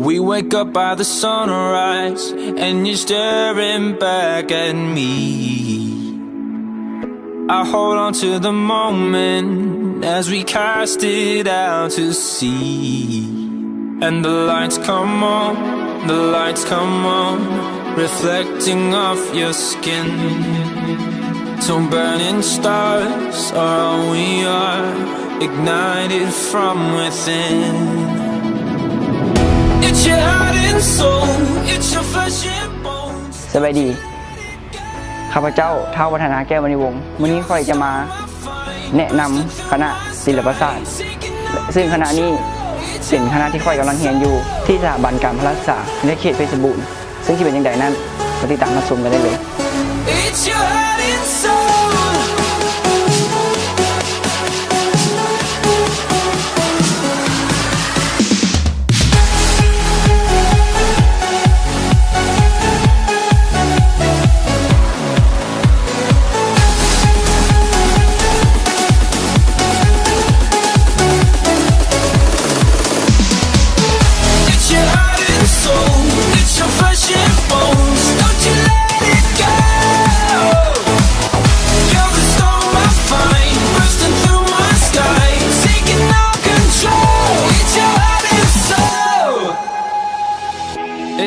We wake up by the sunrise, and you're staring back at me. I hold on to the moment as we cast it out to sea. And the lights come on, the lights come on, reflecting off your skin. So burning stars are all we are, ignited from within. It's your heart and soul, it's your flesh and bones. สวัสดีข้าพเจ้าท้าววัฒนาแก้วมณีวงศ์วันนี้ค่อยจะมาแนะนำคณะศิลปศาสตร์ซึ่งคณะนี้เป็นคณะที่ค่อยกำลังเรียนอยู่ที่สถาบันการพละศึกษาในเขตเพชรบูรณ์ซึ่งที่เป็นอย่างไรนั้นมาติดตามรับชมกันได้เลย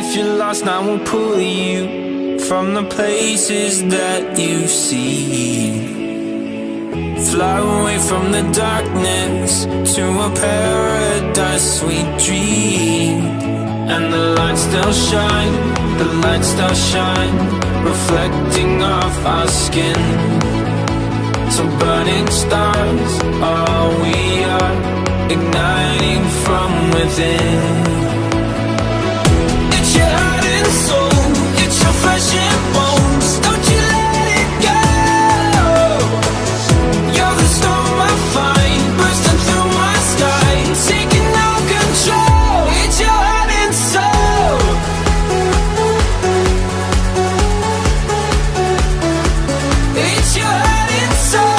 If you're lost, I will pull you from the places that you see. Fly away from the darkness to a paradise we dream. And the lights still shine, the lights still shine, reflecting off our skin. So burning stars are all we are, igniting from within. Flesh and bones, don't you let it go. You're the storm I find, bursting through my sky, taking no control. It's your heart and soul. It's your heart and soul.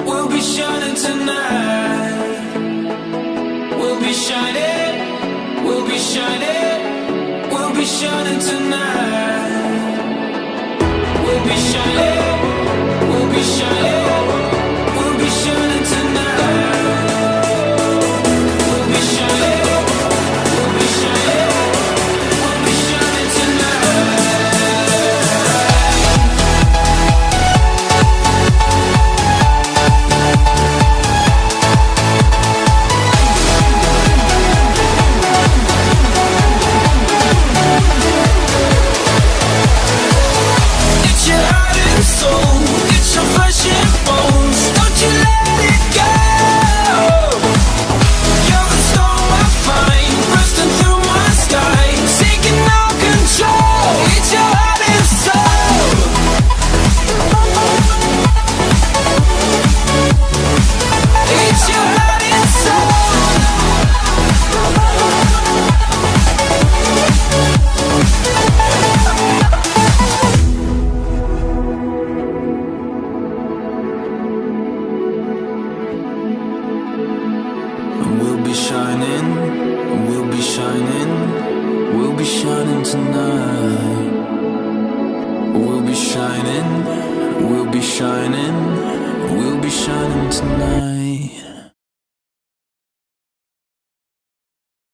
We'll be shining tonight. We'll be shining, we'll be shining, we'll be shining tonight. We'll be shining, we'll be shining, we'll be shining tonight. We'll be shining, we'll be shining, we'll be shining tonight. We'll be shining, we'll be shining, we'll be shining tonight. We'll be shining, we'll be shining, we'll be shining tonight.